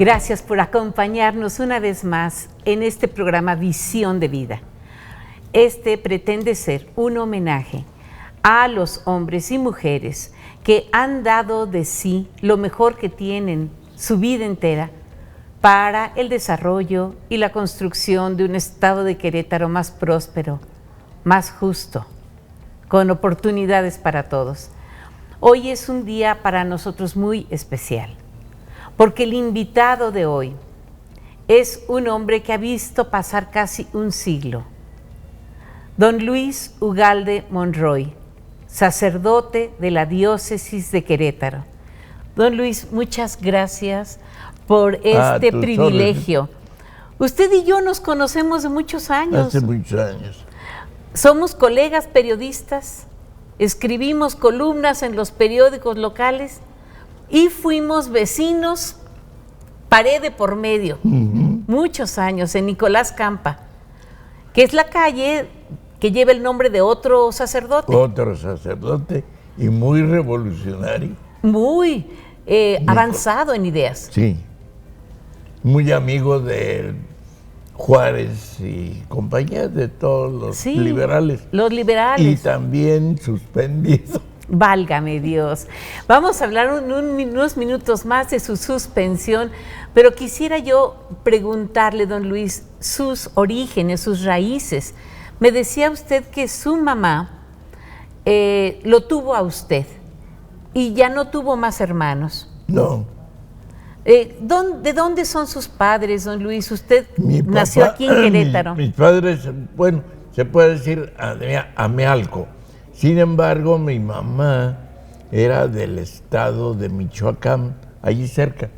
Gracias por acompañarnos una vez más en este programa Visión de Vida. Este pretende ser un homenaje a los hombres y mujeres que han dado de sí lo mejor que tienen su vida entera para el desarrollo y la construcción de un estado de Querétaro más próspero, más justo, con oportunidades para todos. Hoy es un día para nosotros muy especial, porque el invitado de hoy es un hombre que ha visto pasar casi un siglo. Don Luis Ugalde Monroy, sacerdote de la diócesis de Querétaro. Don Luis, muchas gracias por este privilegio. Usted y yo nos conocemos de muchos años. Hace muchos años. Somos colegas periodistas, escribimos columnas en los periódicos locales y fuimos vecinos pared de por medio, muchos años, en Nicolás Campa, que es la calle que lleva el nombre de otro sacerdote. Otro sacerdote y muy revolucionario. Muy avanzado en ideas. Sí, muy amigo de Juárez y compañía, de todos los liberales. Los liberales. Y también suspendido. Válgame Dios. Vamos a hablar unos minutos más de su suspensión, pero quisiera yo preguntarle, don Luis, sus orígenes, sus raíces. Me decía usted que su mamá lo tuvo a usted y ya no tuvo más hermanos. No. ¿De dónde son sus padres, don Luis? Usted nació aquí en Querétaro. Mis padres, bueno, se puede decir Amealco. Sin embargo, mi mamá era del estado de Michoacán, allí cerca,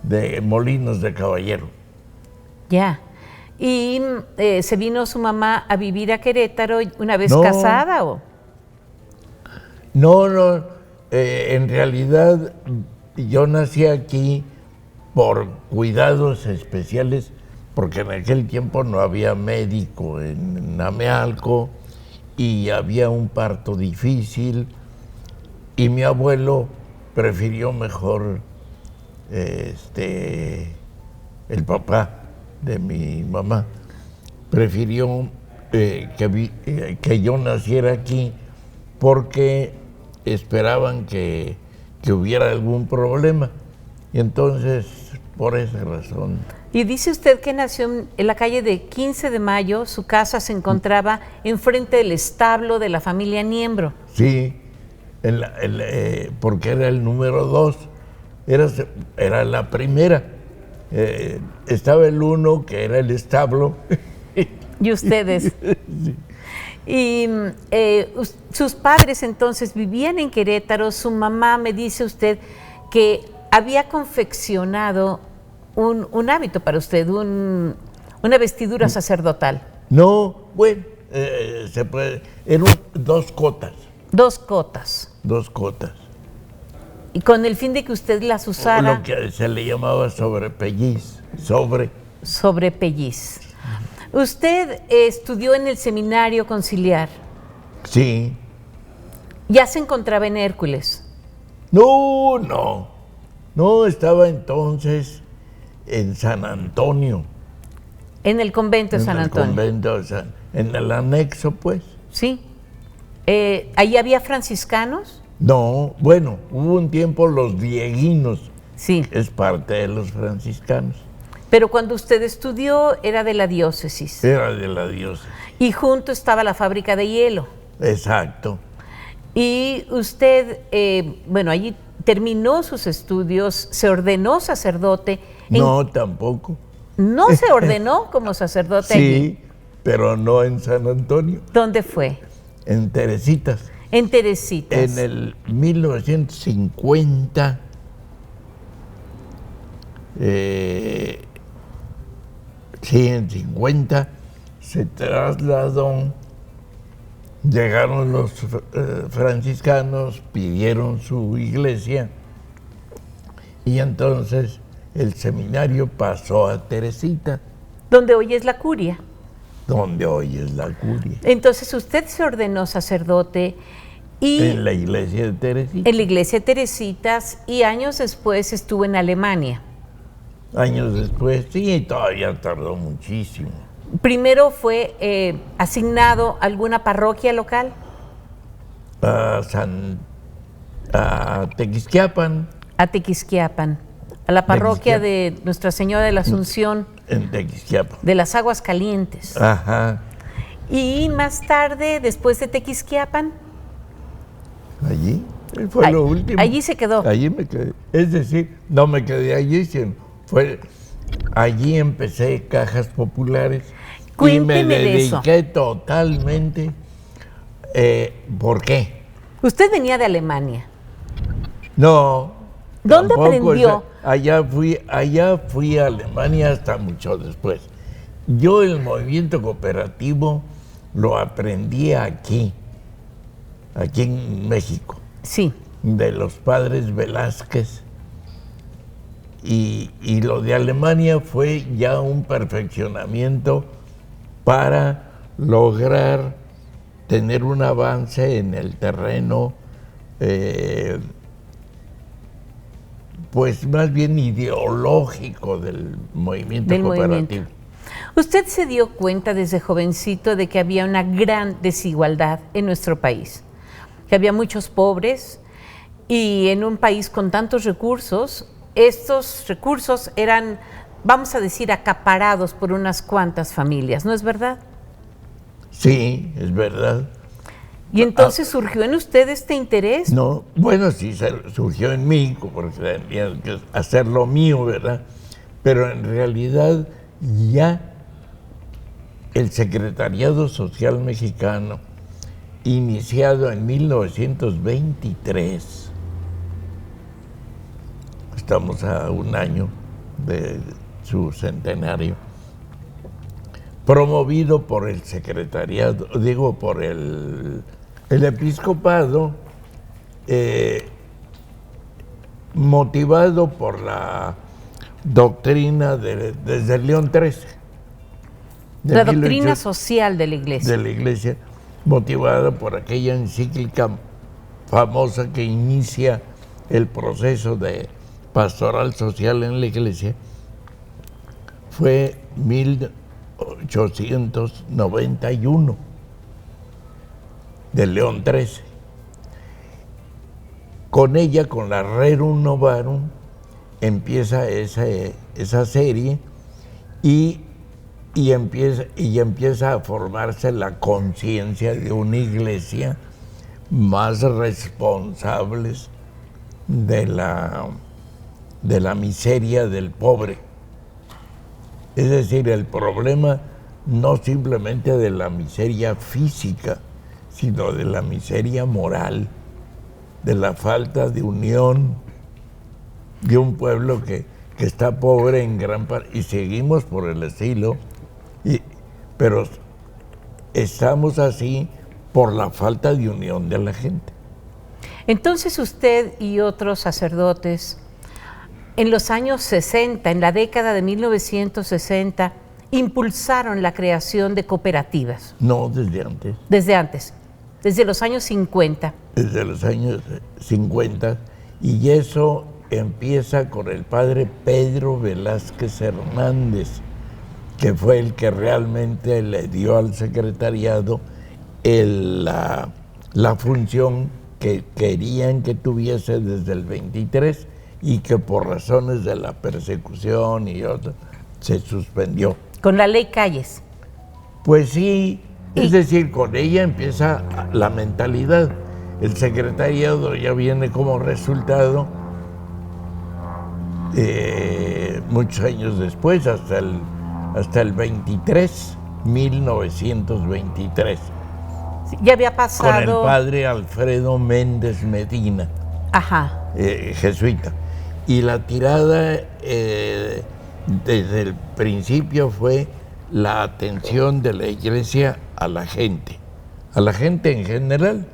de Molinos de Caballero. Ya. ¿Y se vino su mamá a vivir a Querétaro una vez casada? ¿O? No, en realidad yo nací aquí por cuidados especiales, porque en aquel tiempo no había médico en Amealco y había un parto difícil y mi abuelo prefirió mejor el papá de mi mamá prefirió que yo naciera aquí porque esperaban que hubiera algún problema y entonces por esa razón. Y dice usted que nació en la calle de 15 de Mayo, su casa se encontraba enfrente del establo de la familia Niembro. Sí, porque era el número 2, era la primera. Estaba el 1, que era el establo. ¿Y ustedes? Sí. Y sus padres entonces vivían en Querétaro. Su mamá, me dice usted, que había confeccionado un hábito para usted, una vestidura sacerdotal. No, bueno, se puede. Eran 2 cotas. 2 cotas. 2 cotas. Y con el fin de que usted las usara. Lo que se le llamaba sobrepelliz. Sobrepelliz. ¿Usted estudió en el seminario conciliar? Sí. ¿Ya se encontraba en Hércules? No, estaba entonces en San Antonio. En el convento de San Antonio. En el convento, en el anexo, pues. Sí. ¿Ahí había franciscanos? No, bueno, hubo un tiempo los dieguinos. Sí. Es parte de los franciscanos. Pero cuando usted estudió era de la diócesis. Era de la diócesis. Y junto estaba la fábrica de hielo. Exacto. Y usted, allí terminó sus estudios, se ordenó sacerdote. No, tampoco. ¿No se ordenó como sacerdote allí? Sí, pero no en San Antonio. ¿Dónde fue? En Teresitas. En Teresitas. En el 1950, en 50 se trasladó, llegaron los franciscanos, pidieron su iglesia y entonces el seminario pasó a Teresita. Donde hoy es la curia. Donde hoy es la curia. Entonces usted se ordenó sacerdote y en la iglesia de Teresitas. En la iglesia de Teresitas, y años después estuvo en Alemania. años después, sí, todavía tardó muchísimo. ¿Primero fue asignado a alguna parroquia local? A Tequisquiapan. A Tequisquiapan, a la parroquia de Nuestra Señora de la Asunción. En Tequisquiapan. De las Aguas Calientes. Ajá. Y más tarde, después de Tequisquiapan. Allí, fue lo último. Allí se quedó. Allí me quedé. Es decir, no me quedé allí, sino allí empecé Cajas Populares. Cuénteme y me de eso. dediqué totalmente. ¿Por qué? Usted venía de Alemania. No. ¿Dónde tampoco, aprendió? Allá fui a Alemania hasta mucho después. Yo el movimiento cooperativo lo aprendí aquí en México. Sí. De los padres Velázquez. Y lo de Alemania fue ya un perfeccionamiento para lograr tener un avance en el terreno, pues más bien ideológico del movimiento cooperativo. Usted se dio cuenta desde jovencito de que había una gran desigualdad en nuestro país, que había muchos pobres y en un país con tantos recursos, estos recursos eran, vamos a decir, acaparados por unas cuantas familias, ¿no es verdad? Sí, es verdad. ¿Y entonces surgió en usted este interés? No, bueno, sí surgió en mí, porque tenía que hacer lo mío, ¿verdad? Pero en realidad ya el Secretariado Social Mexicano, iniciado en 1923, estamos a un año de su centenario, promovido por el secretariado, por el episcopado, motivado por la doctrina desde León XIII. La doctrina social de la Iglesia. De la Iglesia, motivada por aquella encíclica famosa que inicia el proceso de pastoral social en la Iglesia, fue 1891, de León XIII. Con ella, con la Rerum Novarum, empieza esa serie y empieza a formarse la conciencia de una iglesia más responsables de la miseria del pobre. Es decir, el problema no simplemente de la miseria física, sino de la miseria moral, de la falta de unión de un pueblo que está pobre en gran parte, y seguimos por el estilo, pero estamos así por la falta de unión de la gente. Entonces usted y otros sacerdotes, en los años 60, en la década de 1960, impulsaron la creación de cooperativas. No, desde antes. Desde antes, desde los años 50. Desde los años 50, y eso empieza con el padre Pedro Velázquez Hernández, que fue el que realmente le dio al secretariado la función que querían que tuviese desde el 23 y que por razones de la persecución y otras se suspendió. Con la ley Calles. Pues sí, es decir, con ella empieza la mentalidad. El secretariado ya viene como resultado muchos años después, hasta el 23, 1923. Sí, ya había pasado. Con el padre Alfredo Méndez Medina, jesuita. Y la tirada desde el principio fue la atención de la iglesia a la gente en general,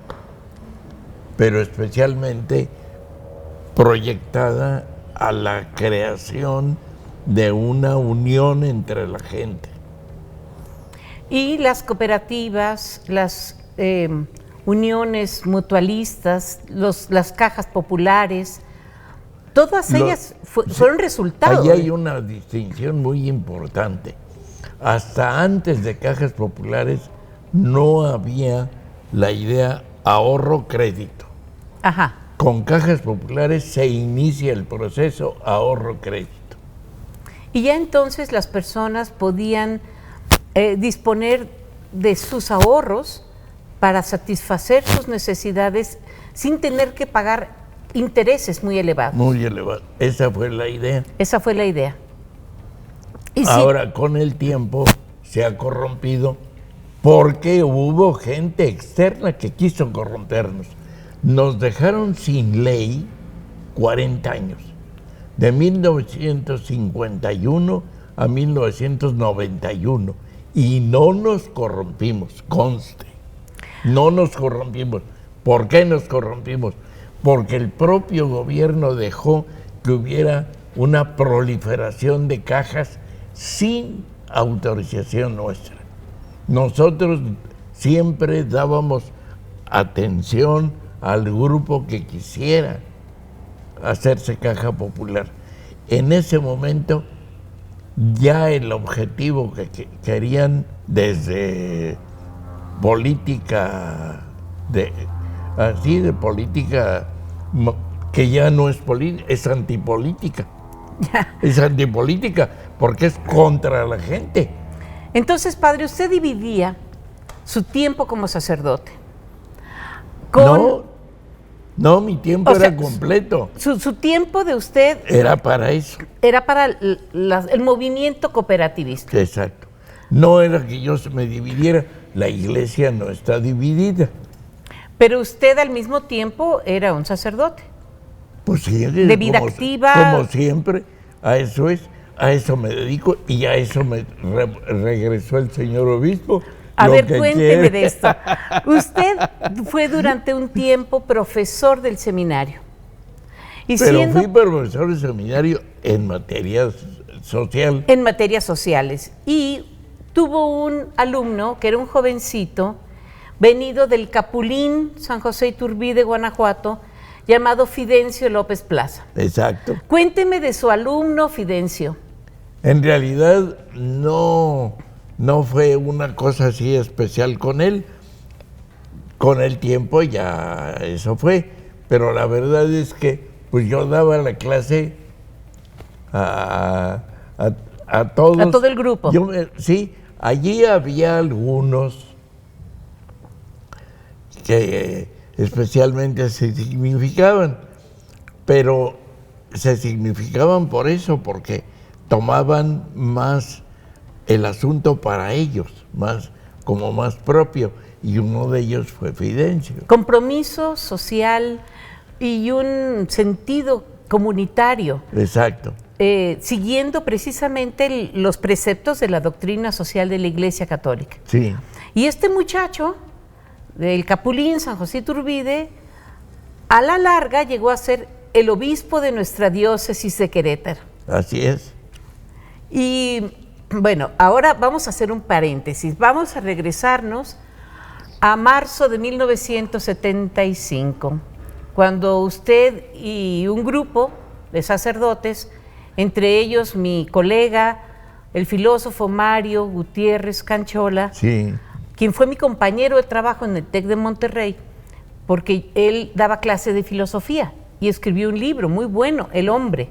pero especialmente proyectada a la creación de una unión entre la gente. Y las cooperativas, las uniones mutualistas, las cajas populares, Todas ellas fueron resultados. Ahí hay una distinción muy importante. Hasta antes de Cajas Populares no había la idea ahorro-crédito. Ajá. Con Cajas Populares se inicia el proceso ahorro-crédito. Y ya entonces las personas podían disponer de sus ahorros para satisfacer sus necesidades sin tener que pagar intereses muy elevados. Muy elevado. Esa fue la idea. Esa fue la idea. Y ahora, con el tiempo, se ha corrompido porque hubo gente externa que quiso corrompernos. Nos dejaron sin ley 40 años, de 1951 a 1991, y no nos corrompimos, conste. No nos corrompimos. ¿Por qué nos corrompimos? Porque el propio gobierno dejó que hubiera una proliferación de cajas sin autorización nuestra. Nosotros siempre dábamos atención al grupo que quisiera hacerse caja popular. En ese momento ya el objetivo que querían desde política de política que ya no es política, es antipolítica. Es antipolítica porque es contra la gente. Entonces, padre, usted dividía su tiempo como sacerdote. No, mi tiempo era completo. Su tiempo de usted era para eso. Era para el movimiento cooperativista. Exacto. No era que yo me dividiera, la iglesia no está dividida. Pero usted al mismo tiempo era un sacerdote. Pues sí, de vida activa. Como siempre, a eso me dedico y a eso me regresó el señor obispo. A ver, cuénteme de esto. Usted fue durante un tiempo profesor del seminario. Pero fui profesor del seminario en materias sociales. En materias sociales. Y tuvo un alumno que era un jovencito venido del Capulín, San José Iturbide, Guanajuato, llamado Fidencio López Plaza. Exacto. Cuénteme de su alumno Fidencio. En realidad no fue una cosa así especial con él. Con el tiempo ya eso fue. Pero la verdad es que pues yo daba la clase a todos. A todo el grupo. Sí, allí había algunos que especialmente se significaban, pero se significaban por eso, porque tomaban más el asunto para ellos, como más propio, y uno de ellos fue Fidencio. Compromiso social y un sentido comunitario. Exacto. Siguiendo precisamente los preceptos de la doctrina social de la Iglesia Católica. Sí. Y este muchacho del Capulín, San José Iturbide, a la larga llegó a ser el obispo de nuestra diócesis de Querétaro. Así es. Y bueno, ahora vamos a hacer un paréntesis. Vamos a regresarnos a marzo de 1975, cuando usted y un grupo de sacerdotes, entre ellos mi colega, el filósofo Mario Gutiérrez Canchola, sí, quien fue mi compañero de trabajo en el TEC de Monterrey, porque él daba clase de filosofía y escribió un libro muy bueno, El Hombre.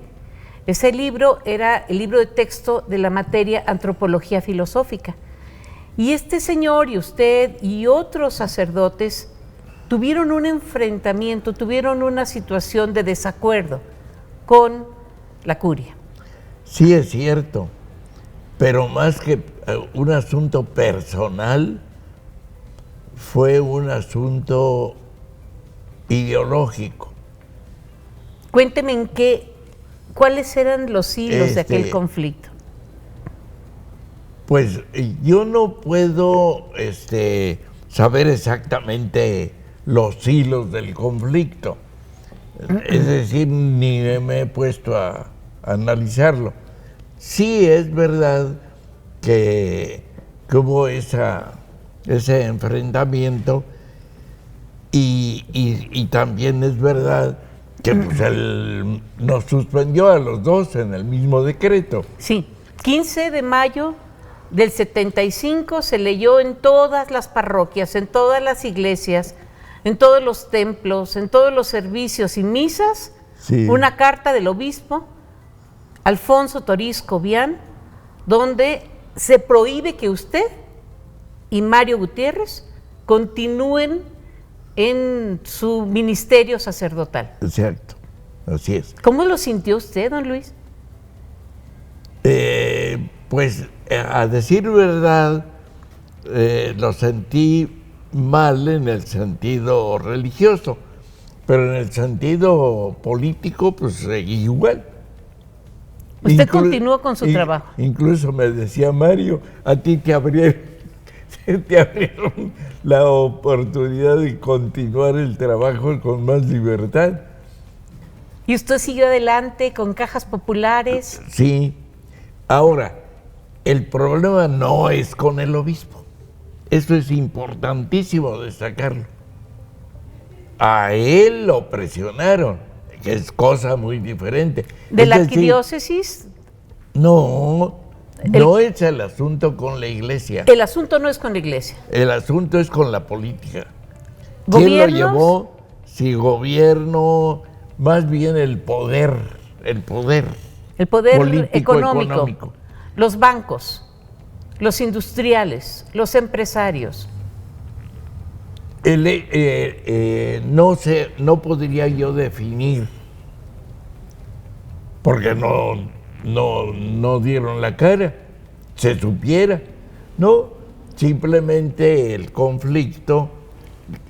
Ese libro era el libro de texto de la materia Antropología Filosófica. Y este señor y usted y otros sacerdotes tuvieron un enfrentamiento, tuvieron una situación de desacuerdo con la curia. Sí, es cierto, pero más que un asunto personal, fue un asunto ideológico. Cuénteme cuáles eran los hilos de aquel conflicto. Pues yo no puedo saber exactamente los hilos del conflicto. Es decir, ni me he puesto a analizarlo. Sí es verdad que hubo ese enfrentamiento y también es verdad Que pues él nos suspendió a los dos en el mismo decreto. Sí, 15 de mayo del 75 se leyó en todas las parroquias, en todas las iglesias, en todos los templos, en todos los servicios y misas, Sí. una carta del obispo Alfonso Torisco Vián, donde se prohíbe que usted y Mario Gutiérrez continúen en su ministerio sacerdotal. Exacto, así es. ¿Cómo lo sintió usted, don Luis? Pues a decir verdad, lo sentí mal en el sentido religioso, pero en el sentido político, pues igual. Usted continuó con su trabajo. Incluso me decía Mario, a ti te abrieron la oportunidad de continuar el trabajo con más libertad. ¿Y usted siguió adelante con cajas populares? Sí. Ahora, el problema no es con el obispo. Esto es importantísimo destacarlo. A él lo presionaron, que es cosa muy diferente. ¿De Es la decir, arquidiócesis? no es el asunto con la iglesia. El asunto no es con la iglesia. El asunto es con la política. ¿Quién lo ¿Gobiernos? llevó? Si gobierno, más bien el poder El poder político, económico, los bancos, los industriales, los empresarios. No podría yo definir, porque no dieron la cara, se supiera. No, simplemente el conflicto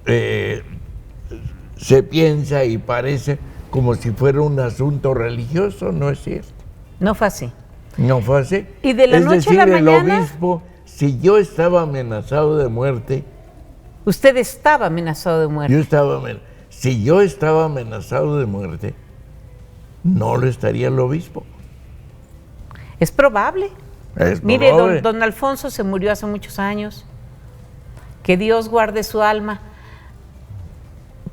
se piensa y parece como si fuera un asunto religioso, no es cierto. No fue así. No fue así. Y de la noche a la el mañana, obispo, si yo estaba amenazado de muerte, usted estaba amenazado de muerte. si yo estaba amenazado de muerte, no lo estaría el obispo. Es probable. Es Mire, probable. don Alfonso se murió hace muchos años. Que Dios guarde su alma.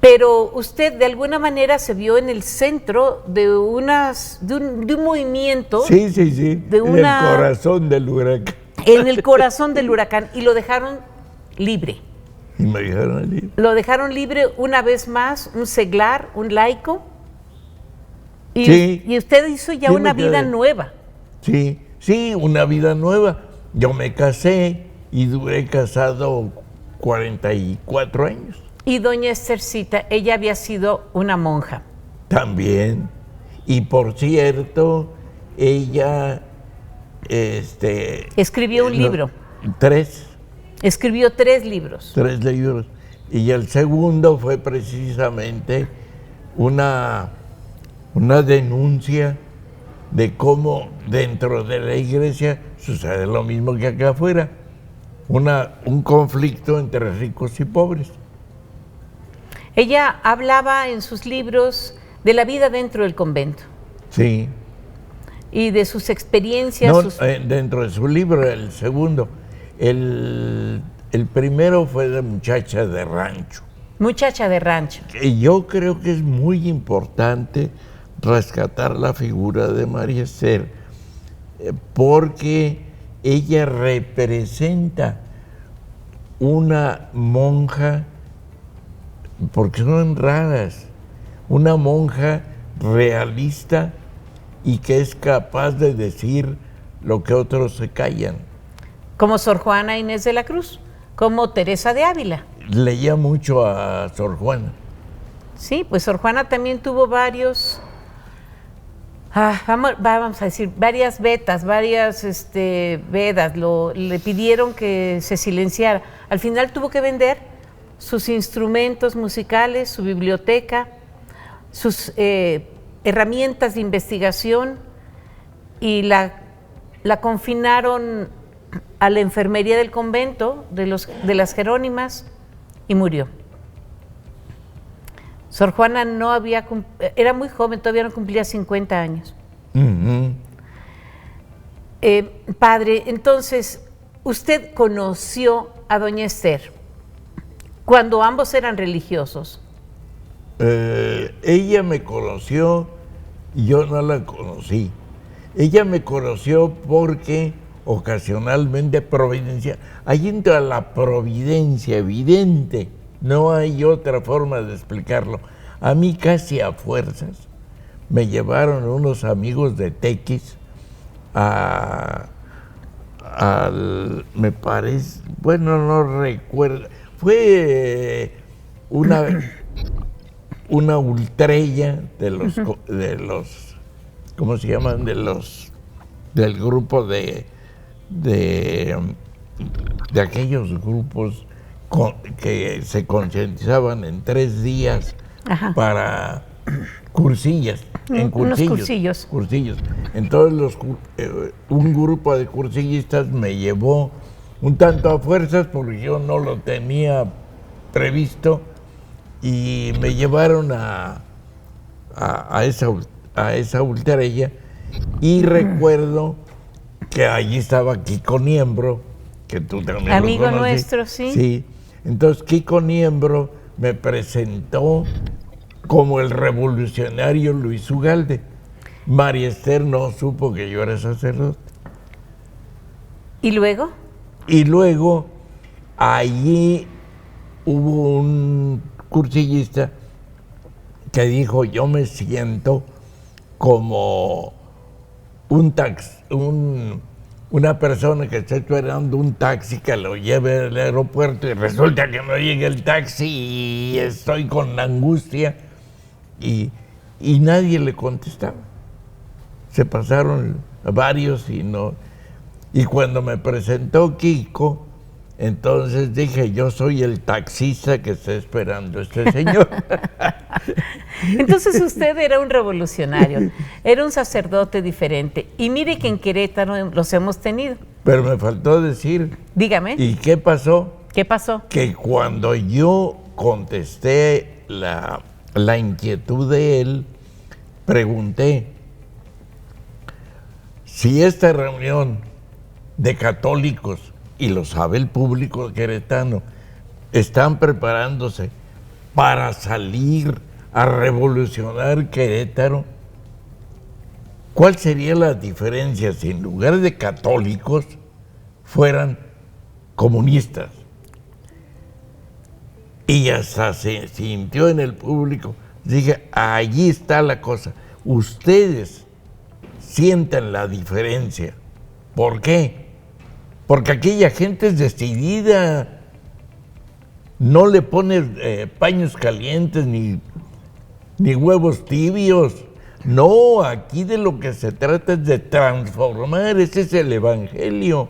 Pero usted de alguna manera se vio en el centro de un movimiento. Sí. De En el corazón del huracán. En el corazón del huracán. Y lo dejaron libre. Y me dejaron allí. Lo dejaron libre una vez más, un seglar, un laico. Y, Sí. y usted hizo ya Sí, una me quedé. vida nueva. Sí, una vida nueva. Yo me casé y duré casado 44 años. Y doña Estercita, ella había sido una monja. También. Y por cierto, ella Escribió un libro. 3 Escribió 3 libros. 3 libros. Y el segundo fue precisamente una denuncia de cómo dentro de la iglesia sucede lo mismo que acá afuera. Un conflicto entre ricos y pobres. Ella hablaba en sus libros de la vida dentro del convento Sí. y de sus experiencias. No, dentro de su libro, el segundo. El primero fue de Muchacha de Rancho. Muchacha de rancho. Y yo creo que es muy importante rescatar la figura de María Esther, porque ella representa una monja, porque son raras, una monja realista y que es capaz de decir lo que otros se callan. Como Sor Juana Inés de la Cruz, como Teresa de Ávila. Leía mucho a Sor Juana. Sí, pues Sor Juana también tuvo varios, vamos a decir, varias vedas, le pidieron que se silenciara. Al final tuvo que vender sus instrumentos musicales, su biblioteca, sus herramientas de investigación y la confinaron a la enfermería del convento de las Jerónimas y murió. Sor Juana era muy joven, todavía no cumplía 50 años. Uh-huh. Padre, entonces, usted conoció a doña Esther cuando ambos eran religiosos. ella me conoció y yo no la conocí. Ella me conoció porque ocasionalmente providencia, ahí entra la providencia evidente, no hay otra forma de explicarlo. A mí casi a fuerzas me llevaron unos amigos de Tequis me parece, bueno, no recuerdo, fue una ultrella de los, ¿cómo se llaman? Del grupo de aquellos grupos que se concientizaban en 3 días. Ajá. Para cursillas, en cursillos. Entonces un grupo de cursillistas me llevó un tanto a fuerzas porque yo no lo tenía previsto y me llevaron a esa ultrella y recuerdo que allí estaba Kiko Niembro, que tú también amigo lo conoces. Nuestro, sí. Sí, entonces Kiko Niembro me presentó como el revolucionario Luis Ugalde. María Esther no supo que yo era sacerdote. ¿Y luego? Y luego, allí hubo un cursillista que dijo, yo me siento como una persona que está esperando un taxi que lo lleve al aeropuerto y resulta que no llega el taxi y estoy con angustia y nadie le contestaba. Se pasaron varios y no. Y cuando me presentó Kiko, entonces dije, yo soy el taxista que está esperando este señor. Entonces usted era un revolucionario, era un sacerdote diferente. Y mire que en Querétaro los hemos tenido. Pero me faltó decir. Dígame. ¿Y qué pasó? ¿Qué pasó? Que cuando yo contesté la inquietud de él, pregunté si esta reunión de católicos, y lo sabe el público queretano, están preparándose para salir a revolucionar Querétaro, ¿cuál sería la diferencia si en lugar de católicos fueran comunistas? Y hasta se sintió en el público. Dije, allí está la cosa. Ustedes sientan la diferencia. ¿Por qué? Porque aquella gente es decidida. No le pone paños calientes ni huevos tibios. No, aquí de lo que se trata es de transformar. Ese es el evangelio.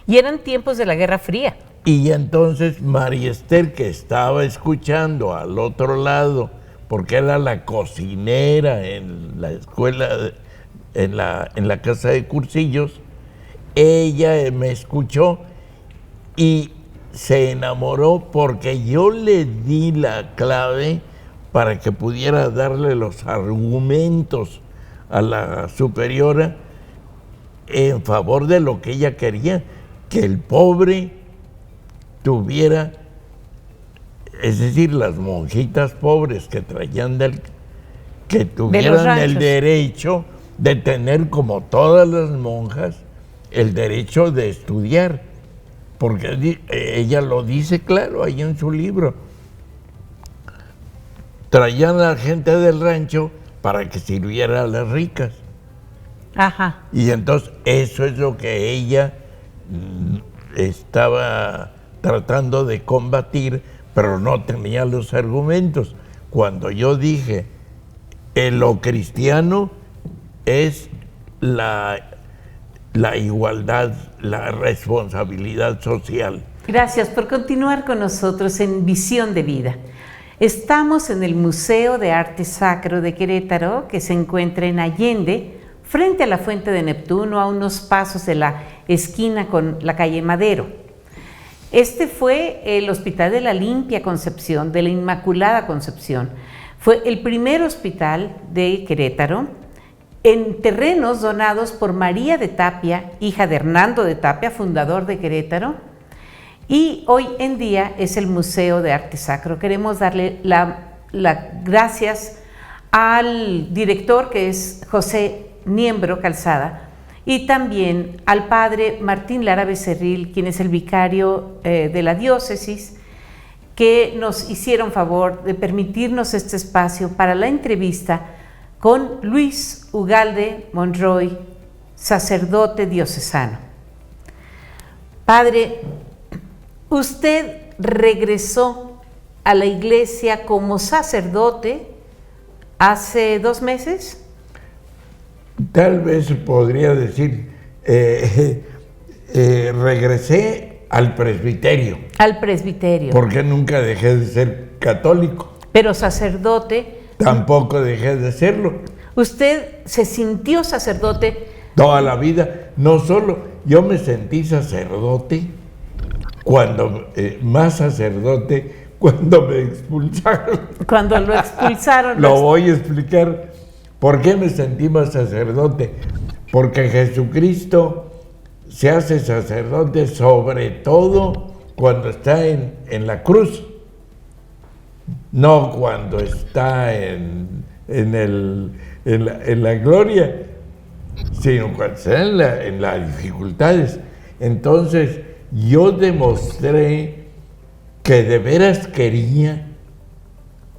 Y eran tiempos de la Guerra Fría. Y entonces María Esther, que estaba escuchando al otro lado, porque era la cocinera en la escuela, en la casa de cursillos, ella me escuchó y se enamoró porque yo le di la clave para que pudiera darle los argumentos a la superiora en favor de lo que ella quería, que el pobre tuviera, es decir, las monjitas pobres que traían que tuvieran el derecho de tener, como todas las monjas, el derecho de estudiar, porque ella lo dice claro ahí en su libro. Traían a la gente del rancho para que sirviera a las ricas. Ajá. Y entonces eso es lo que ella estaba tratando de combatir, pero no tenía los argumentos. Cuando yo dije, lo cristiano es la igualdad, la responsabilidad social. Gracias por continuar con nosotros en Visión de Vida. Estamos en el Museo de Arte Sacro de Querétaro, que se encuentra en Allende, frente a la Fuente de Neptuno, a unos pasos de la esquina con la calle Madero. Este fue el Hospital de la Limpia Concepción, de la Inmaculada Concepción. Fue el primer hospital de Querétaro en terrenos donados por María de Tapia, hija de Hernando de Tapia, fundador de Querétaro, y hoy en día es el Museo de Arte Sacro. Queremos darle la gracias al director, que es José Niembro Calzada, y también al padre Martín Lara Becerril, quien es el vicario de la diócesis, que nos hicieron favor de permitirnos este espacio para la entrevista con Luis Ugalde Monroy, sacerdote diocesano. Padre, usted regresó a la iglesia como sacerdote hace 2 meses. Tal vez podría decir, regresé al presbiterio. Al presbiterio. Porque nunca dejé de ser católico. Pero sacerdote. Tampoco dejé de serlo. ¿Usted se sintió sacerdote? Toda la vida. No solo, yo me sentí sacerdote cuando, más sacerdote, cuando me expulsaron. Cuando lo expulsaron. Lo voy a explicar. ¿Por qué me sentí más sacerdote? Porque Jesucristo se hace sacerdote sobre todo cuando está en la cruz, no cuando está en la gloria, sino cuando está en las dificultades. Entonces yo demostré que de veras quería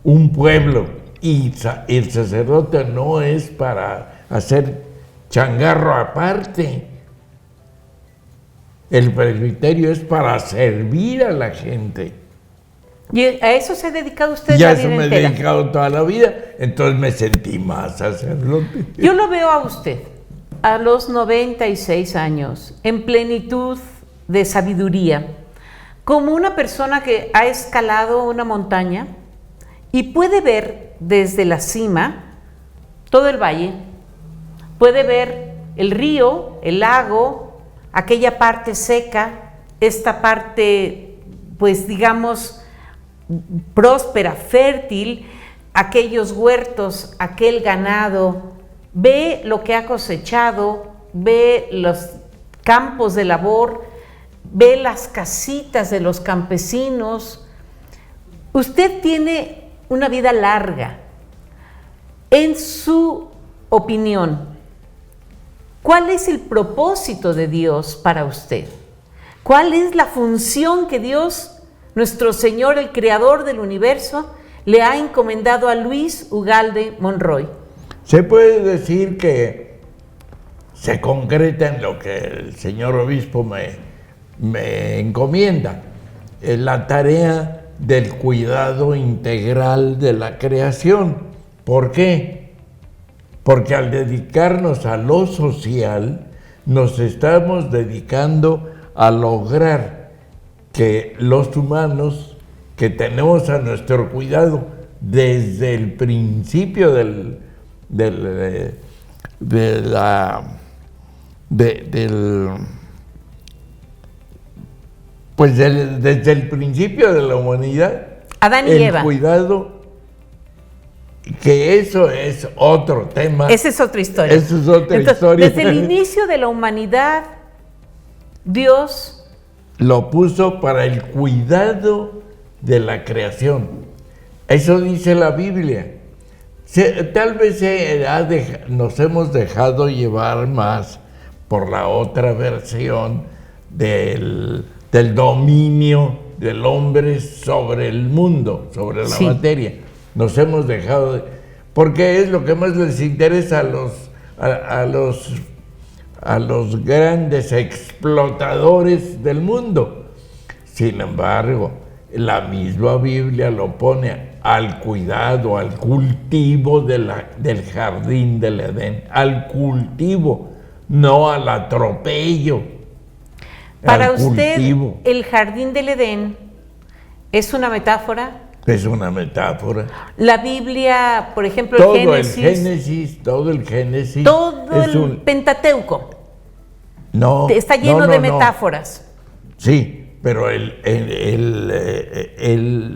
un pueblo, y el sacerdote no es para hacer changarro aparte. El presbiterio es para servir a la gente. ¿Y a eso se ha dedicado usted ya la vida eso me he entera? dedicado toda la vida, entonces me sentí más sacerdote. Yo lo veo a usted a los 96 años, en plenitud de sabiduría, como una persona que ha escalado una montaña y puede ver desde la cima todo el valle, puede ver el río, el lago, aquella parte seca, esta parte, pues digamos, próspera, fértil, aquellos huertos, aquel ganado, ve lo que ha cosechado, ve los campos de labor, ve las casitas de los campesinos. Usted tiene una vida larga. En su opinión, ¿cuál es el propósito de Dios para usted? ¿Cuál es la función que Dios, nuestro Señor, el Creador del universo, le ha encomendado a Luis Ugalde Monroy? Se puede decir que se concreta en lo que el señor obispo me encomienda, en la tarea del cuidado integral de la creación. ¿Por qué? Porque al dedicarnos a lo social, nos estamos dedicando a lograr que los humanos que tenemos a nuestro cuidado desde el principio desde el principio de la humanidad, Adán y Eva. El cuidado, que eso es otro tema. Esa es otra historia. Eso es otra historia. Desde el inicio de la humanidad, Dios lo puso para el cuidado de la creación. Eso dice la Biblia. Tal vez nos hemos dejado llevar más por la otra versión del dominio del hombre sobre el mundo, sobre la materia. Nos hemos dejado porque es lo que más les interesa a los grandes explotadores del mundo. Sin embargo, la misma Biblia lo pone al cuidado, al cultivo del jardín del Edén, al cultivo, no al atropello. Para usted, el jardín del Edén es una metáfora. Es una metáfora. La Biblia, por ejemplo, todo el Génesis. Todo el Génesis. Todo el Pentateuco. No. Está lleno de metáforas. Sí, pero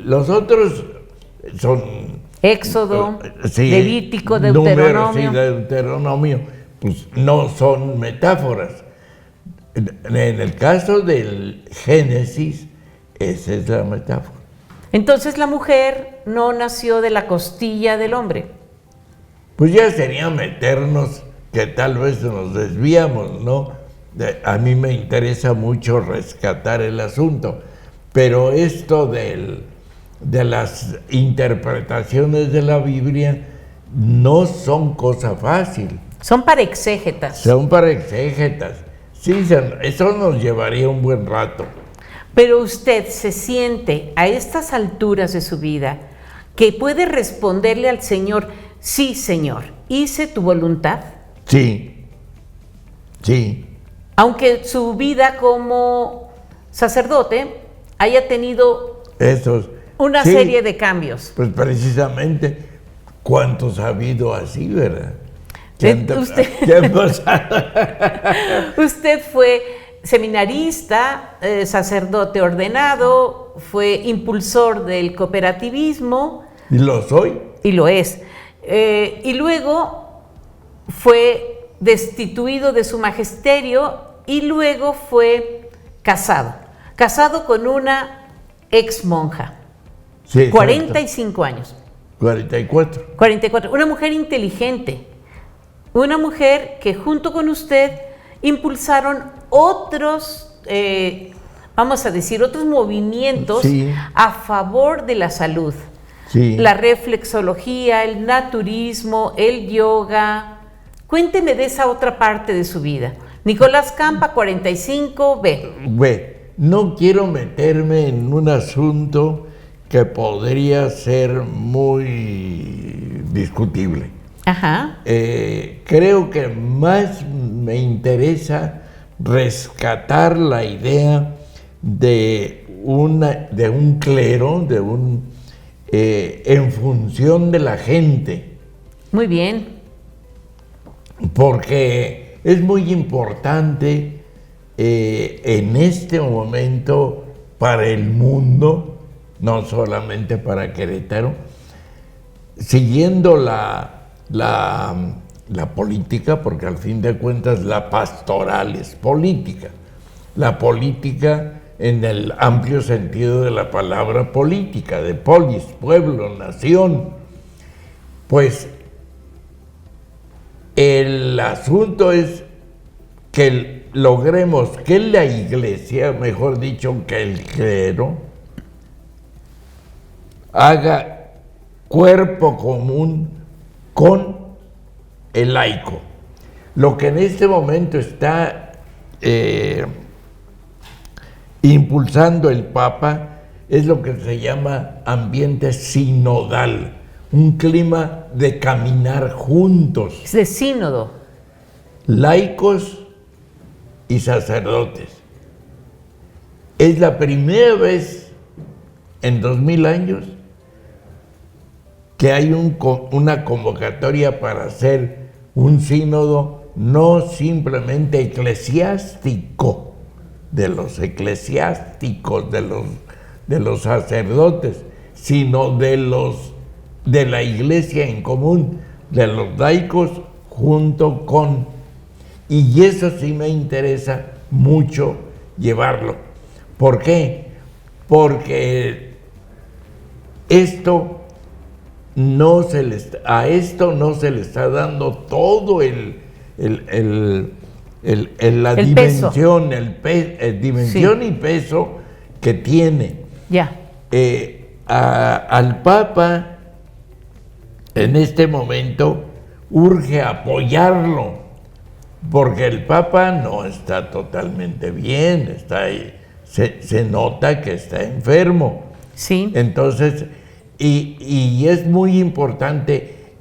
los otros son Éxodo, Levítico, Deuteronomio. Números y Deuteronomio, pues no son metáforas. En el caso del Génesis, esa es la metáfora. Entonces la mujer no nació de la costilla del hombre. Pues ya sería meternos, que tal vez nos desviamos, ¿no? A mí me interesa mucho rescatar el asunto, pero esto de las interpretaciones de la Biblia no son cosa fácil. Son para exégetas. Son para exégetas. Sí, eso nos llevaría un buen rato. Pero usted se siente a estas alturas de su vida que puede responderle al Señor: sí, Señor, hice tu voluntad. Sí, sí. Aunque su vida como sacerdote haya tenido una serie de cambios. Pues precisamente, ¿cuántos ha habido así, verdad? Usted fue seminarista, sacerdote ordenado, fue impulsor del cooperativismo. ¿Y lo soy? Y lo es. Y luego fue destituido de su magisterio y luego fue casado con una ex monja. Sí, 45 años. 44. 44. Una mujer inteligente. Una mujer que junto con usted impulsaron otros, vamos a decir, otros movimientos a favor de la salud. Sí. La reflexología, el naturismo, el yoga. Cuénteme de esa otra parte de su vida. Nicolás Campa, 45B. No quiero meterme en un asunto que podría ser muy discutible. Ajá. Creo que más me interesa rescatar la idea de un clero, en función de la gente. Muy bien. Porque es muy importante en este momento para el mundo, no solamente para Querétaro, siguiendo la política, porque al fin de cuentas la pastoral es política. La política en el amplio sentido de la palabra política, de polis, pueblo, nación. Pues el asunto es que logremos que la iglesia, mejor dicho, que el clero, haga cuerpo común con el laico. Lo que en este momento está impulsando el Papa es lo que se llama ambiente sinodal, un clima de caminar juntos. Es de sínodo. Laicos y sacerdotes. Es la primera vez en 2000 años que hay una convocatoria para hacer un sínodo no simplemente eclesiástico, de los eclesiásticos, de los sacerdotes, sino de la iglesia en común, de los laicos junto con. Y eso sí me interesa mucho llevarlo. ¿Por qué? Porque a esto no se le está dando todo la dimensión, dimensión y peso que tiene. Ya. Al Papa en este momento urge apoyarlo, porque el Papa no está totalmente bien, está ahí, se nota que está enfermo. Sí. Entonces, y es muy importante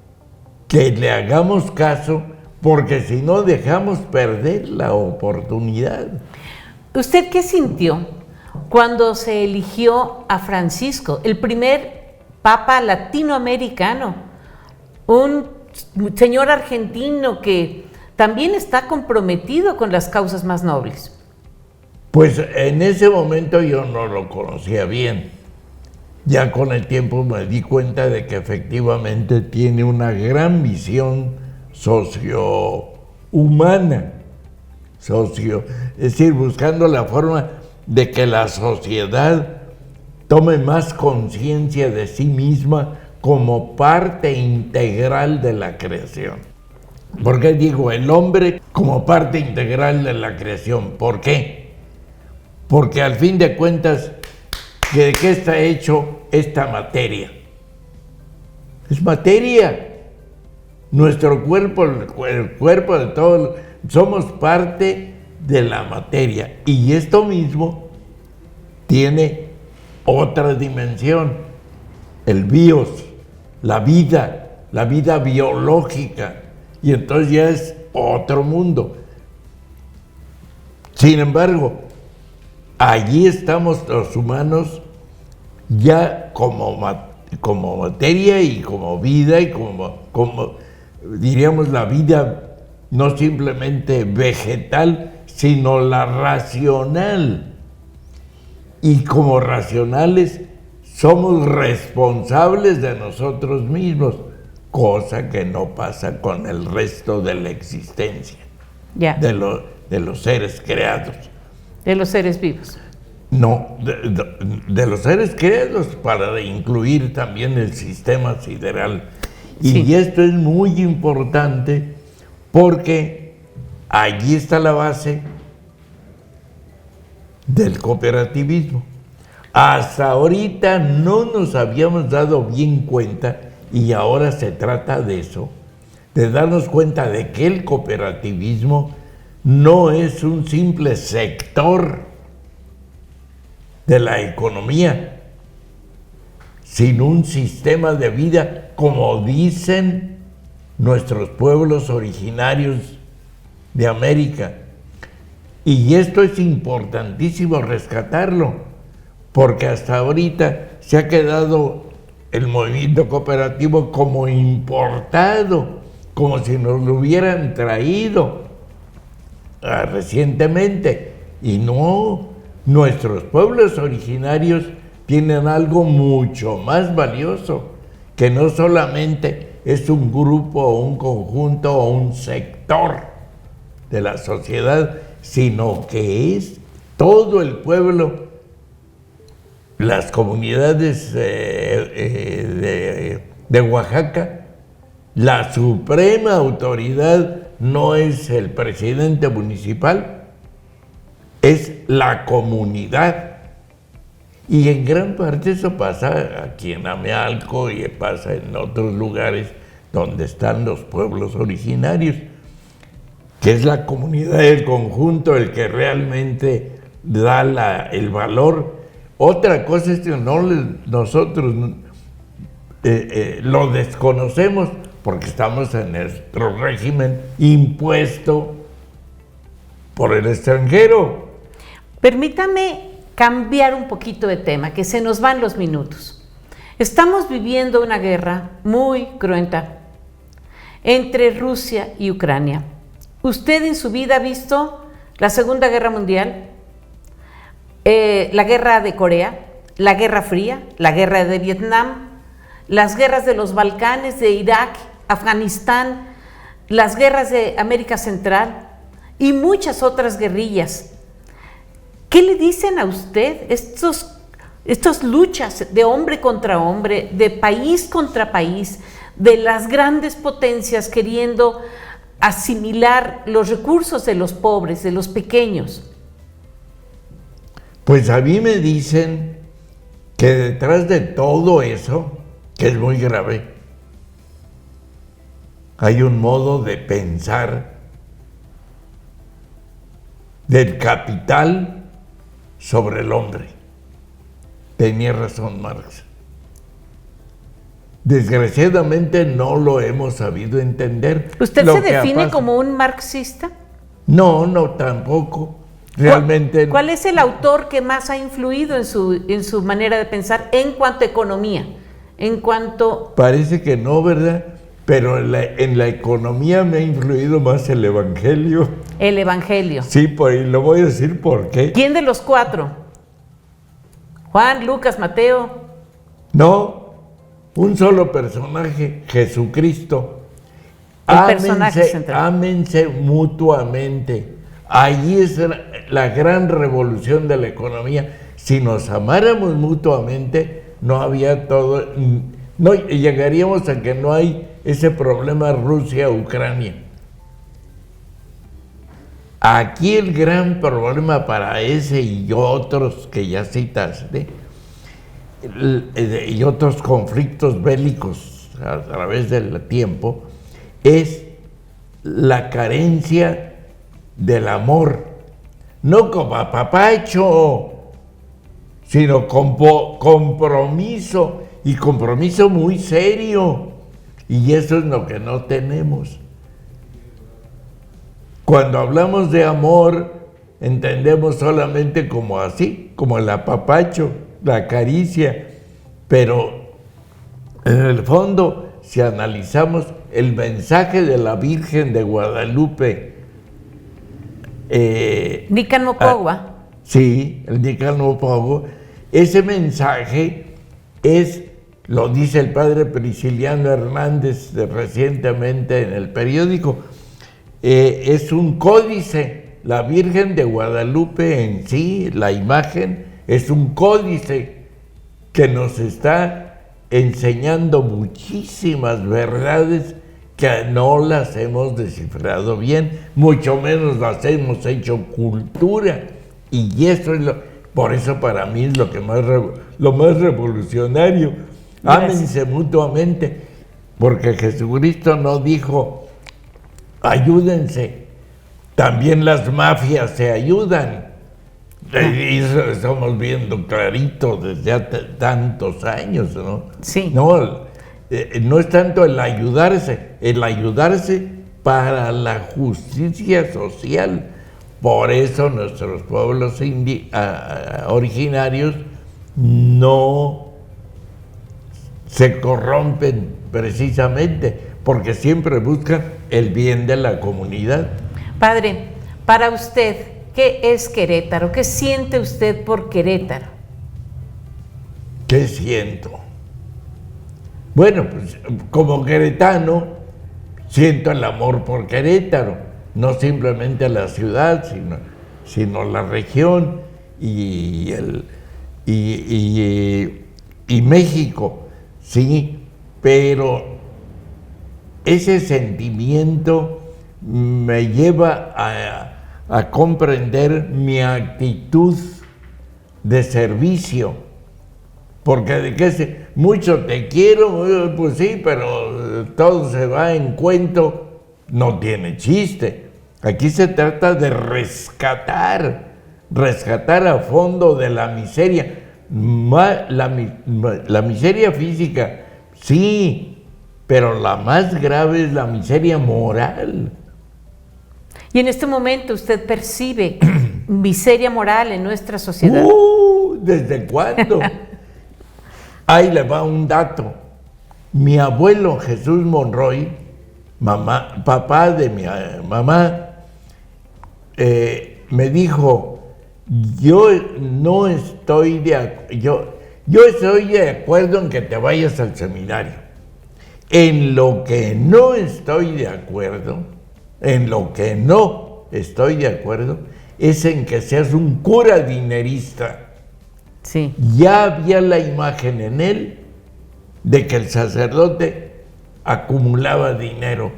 que le hagamos caso, porque si no dejamos perder la oportunidad. ¿Usted qué sintió cuando se eligió a Francisco, el primer Papa latinoamericano? Un señor argentino que también está comprometido con las causas más nobles. Pues en ese momento yo no lo conocía bien. Ya con el tiempo me di cuenta de que efectivamente tiene una gran visión socio-humana, es decir, buscando la forma de que la sociedad tome más conciencia de sí misma como parte integral de la creación. ¿Por qué digo el hombre como parte integral de la creación? ¿Por qué? Porque al fin de cuentas, ¿de qué está hecho esta materia? Es materia. Nuestro cuerpo, el cuerpo de todos, somos parte de la materia. Y esto mismo tiene otra dimensión, el bios, la vida biológica. Y entonces ya es otro mundo. Sin embargo, allí estamos los humanos ya como materia y como vida y como diríamos la vida no simplemente vegetal, sino la racional. Y como racionales somos responsables de nosotros mismos, cosa que no pasa con el resto de la existencia, de los seres creados. De los seres vivos. No, de los seres creados, para incluir también el sistema sideral. Y esto es muy importante porque allí está la base del cooperativismo. Hasta ahorita no nos habíamos dado bien cuenta, y ahora se trata de eso, de darnos cuenta de que el cooperativismo no es un simple sector de la economía, sino un sistema de vida, como dicen nuestros pueblos originarios de América. Y esto es importantísimo rescatarlo, porque hasta ahorita se ha quedado el movimiento cooperativo como importado, como si nos lo hubieran traído recientemente. Y no, nuestros pueblos originarios tienen algo mucho más valioso, que no solamente es un grupo o un conjunto o un sector de la sociedad, sino que es todo el pueblo, las comunidades de Oaxaca. La suprema autoridad no es el presidente municipal, es la comunidad. Y en gran parte eso pasa aquí en Amealco y pasa en otros lugares donde están los pueblos originarios, que es la comunidad del conjunto el que realmente da el valor. Otra cosa es que nosotros lo desconocemos porque estamos en nuestro régimen impuesto por el extranjero. Permítame cambiar un poquito de tema, que se nos van los minutos. Estamos viviendo una guerra muy cruenta entre Rusia y Ucrania. ¿Usted en su vida ha visto la Segunda Guerra Mundial, la Guerra de Corea, la Guerra Fría, la Guerra de Vietnam, las guerras de los Balcanes, de Irak, Afganistán, las guerras de América Central y muchas otras guerrillas? ¿Qué le dicen a usted estas luchas de hombre contra hombre, de país contra país, de las grandes potencias queriendo asimilar los recursos de los pobres, de los pequeños? Pues a mí me dicen que detrás de todo eso, que es muy grave, hay un modo de pensar del capital sobre el hombre. Tenía razón Marx. Desgraciadamente no lo hemos sabido entender. ¿Usted se define como un marxista? No, tampoco. Realmente. ¿Cuál es el autor que más ha influido en su manera de pensar en cuanto a economía? Parece que no, ¿verdad? Pero en la economía me ha influido más el Evangelio. El Evangelio. Sí, lo voy a decir por qué. ¿Quién de los cuatro? ¿Juan, Lucas, Mateo? No, un solo personaje, Jesucristo. El personaje central. Ámense mutuamente. Allí es la gran revolución de la economía, Si nos amáramos mutuamente, no había todo, no llegaríamos a que no hay ese problema Rusia-Ucrania. Aquí el gran problema para ese y otros que ya citaste, y otros conflictos bélicos a través del tiempo, es la carencia del amor, no como apapacho, sino con compromiso, y compromiso muy serio, y eso es lo que no tenemos. Cuando hablamos de amor, entendemos solamente como así, como el apapacho, la caricia, pero en el fondo, si analizamos el mensaje de la Virgen de Guadalupe, Nican Mocogua. Sí, el Nican Mocogua, ese mensaje es, lo dice el padre Prisciliano Hernández recientemente en el periódico, es un códice. La Virgen de Guadalupe en sí, la imagen, es un códice que nos está enseñando muchísimas verdades que no las hemos descifrado bien, mucho menos las hemos hecho cultura. Y eso es por eso para mí es lo más revolucionario. Gracias. Ámense mutuamente, porque Jesucristo no dijo ayúdense, también las mafias se ayudan. Y eso estamos viendo clarito desde hace tantos años, ¿no? Sí. No, no es tanto el ayudarse para la justicia social. Por eso nuestros pueblos originarios no se corrompen precisamente, porque siempre buscan el bien de la comunidad. Padre, para usted, ¿qué es Querétaro? ¿Qué siente usted por Querétaro? ¿Qué siento? Bueno, pues como queretano, siento el amor por Querétaro, no simplemente la ciudad, sino la región y México, sí, pero ese sentimiento me lleva a comprender mi actitud de servicio. Porque de que mucho te quiero, pues sí, pero todo se va en cuento, no tiene chiste. Aquí se trata de rescatar a fondo de la miseria. La miseria física, sí, pero la más grave es la miseria moral. Y en este momento usted percibe miseria moral en nuestra sociedad. ¿Desde cuándo? Ahí le va un dato. Mi abuelo Jesús Monroy, papá de mi mamá, me dijo, yo estoy de acuerdo en que te vayas al seminario. En lo que no estoy de acuerdo, es en que seas un cura dinerista. Sí. Ya había la imagen en él de que el sacerdote acumulaba dinero,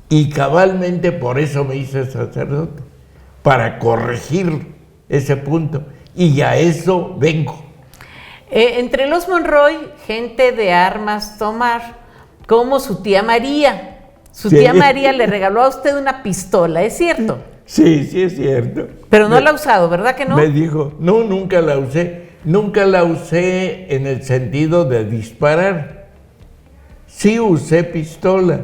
y cabalmente por eso me hice sacerdote, para corregir ese punto, y a eso vengo. Entre los Monroy, gente de armas tomar, como su tía María. Su tía María le regaló a usted una pistola, ¿es cierto? Sí, es cierto. Pero no la ha usado, ¿verdad que no? Me dijo, no, nunca la usé. Nunca la usé en el sentido de disparar. Sí usé pistola,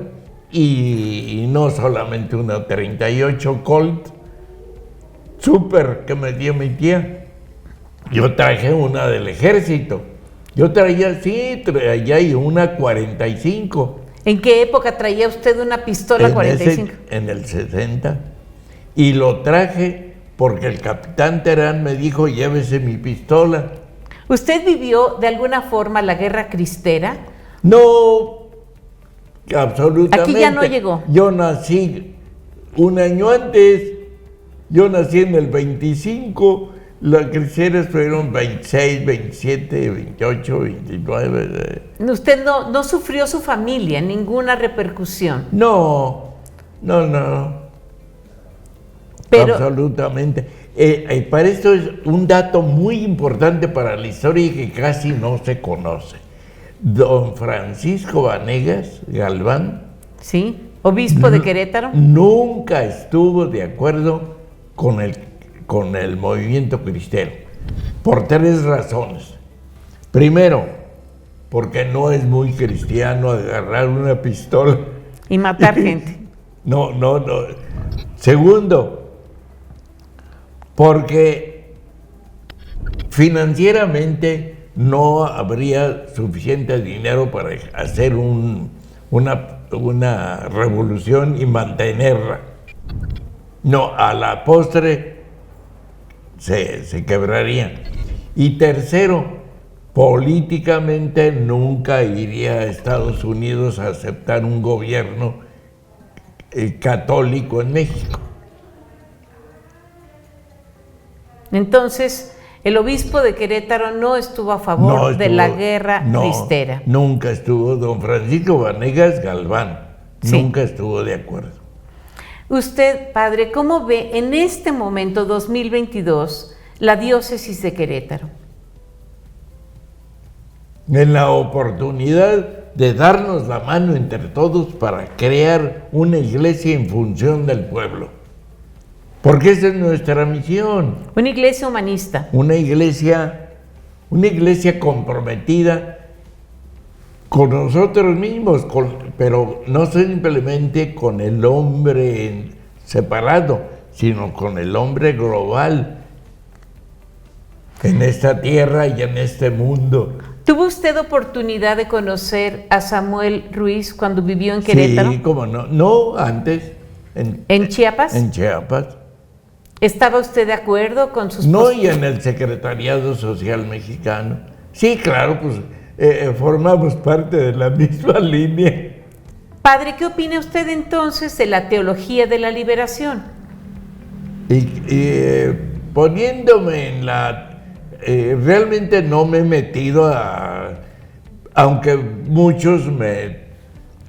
y no solamente una 38 Colt Super que me dio mi tía. Yo traje una del ejército. Yo traía una 45. ¿En qué época traía usted una pistola 45? En el 60. Y lo traje porque el capitán Terán me dijo, llévese mi pistola. ¿Usted vivió de alguna forma la guerra cristera? No, absolutamente. Aquí ya no llegó. Yo nací un año antes, yo nací en el 25, Los cristianos fueron 26, 27, 28, 29. Usted no sufrió su familia, ninguna repercusión. No. Pero, absolutamente. Para esto es un dato muy importante para la historia y que casi no se conoce. Don Francisco Vanegas Galván, sí, obispo de Querétaro, nunca estuvo de acuerdo con el movimiento cristiano, por 3 razones. Primero, porque no es muy cristiano agarrar una pistola y matar gente. No. Segundo, porque financieramente no habría suficiente dinero para hacer una revolución y mantenerla. No, a la postre se quebrarían. Y tercero, políticamente nunca iría a Estados Unidos a aceptar un gobierno católico en México. Entonces, el obispo de Querétaro no estuvo a favor de la guerra cristera. Nunca estuvo. Don Francisco Vanegas Galván, sí, nunca estuvo de acuerdo. Usted, padre, ¿cómo ve en este momento, 2022, la diócesis de Querétaro? En la oportunidad de darnos la mano entre todos para crear una iglesia en función del pueblo. Porque esa es nuestra misión. Una iglesia humanista. Una iglesia comprometida con nosotros mismos, pero no simplemente con el hombre separado, sino con el hombre global en esta tierra y en este mundo. ¿Tuvo usted oportunidad de conocer a Samuel Ruiz cuando vivió en Querétaro? Sí, cómo no. No, antes. ¿En Chiapas? En Chiapas. ¿Estaba usted de acuerdo con sus No, y en el Secretariado Social Mexicano. Sí, claro, pues formamos parte de la misma línea. Padre, ¿qué opina usted entonces de la teología de la liberación? Poniéndome en la... realmente no me he metido aunque muchos me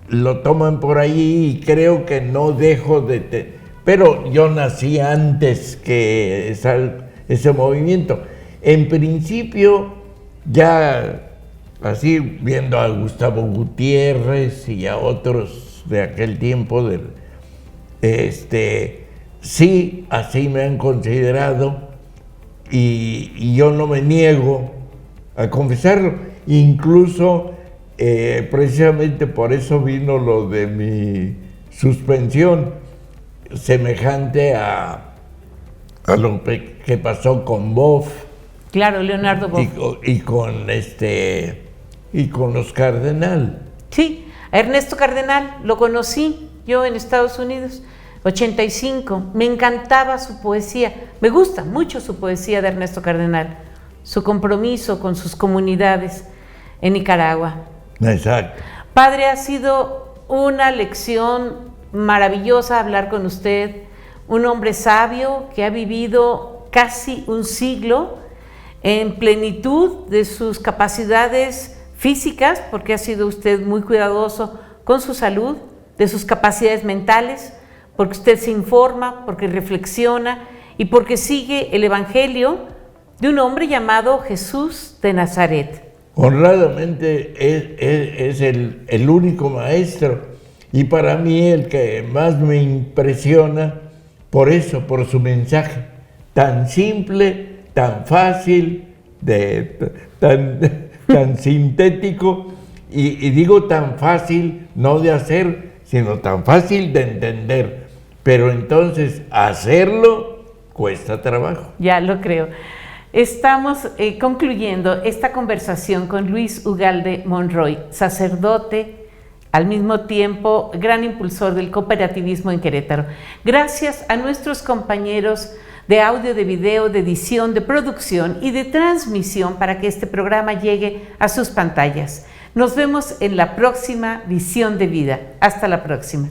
lo toman por ahí y creo que no dejo de... Pero yo nací antes que ese movimiento. En principio, ya así viendo a Gustavo Gutiérrez y a otros de aquel tiempo, sí, así me han considerado y yo no me niego a confesarlo. Incluso, precisamente por eso vino lo de mi suspensión, semejante a lo que pasó con Boff. Claro, Leonardo Boff. Y con los Cardenal. Sí, a Ernesto Cardenal lo conocí yo en Estados Unidos, 85. Me encantaba su poesía. Me gusta mucho su poesía de Ernesto Cardenal. Su compromiso con sus comunidades en Nicaragua. Exacto. Padre, ha sido una lección maravillosa hablar con usted, un hombre sabio que ha vivido casi un siglo en plenitud de sus capacidades físicas, porque ha sido usted muy cuidadoso con su salud, de sus capacidades mentales, porque usted se informa, porque reflexiona y porque sigue el evangelio de un hombre llamado Jesús de Nazaret. Honradamente es el único maestro. Y para mí el que más me impresiona, por eso, por su mensaje, tan simple, tan fácil, tan sintético, y digo tan fácil, no de hacer, sino tan fácil de entender. Pero entonces hacerlo cuesta trabajo. Ya lo creo. Estamos concluyendo esta conversación con Luis Ugalde Monroy, sacerdote, al mismo tiempo gran impulsor del cooperativismo en Querétaro. Gracias a nuestros compañeros de audio, de video, de edición, de producción y de transmisión para que este programa llegue a sus pantallas. Nos vemos en la próxima Visión de Vida. Hasta la próxima.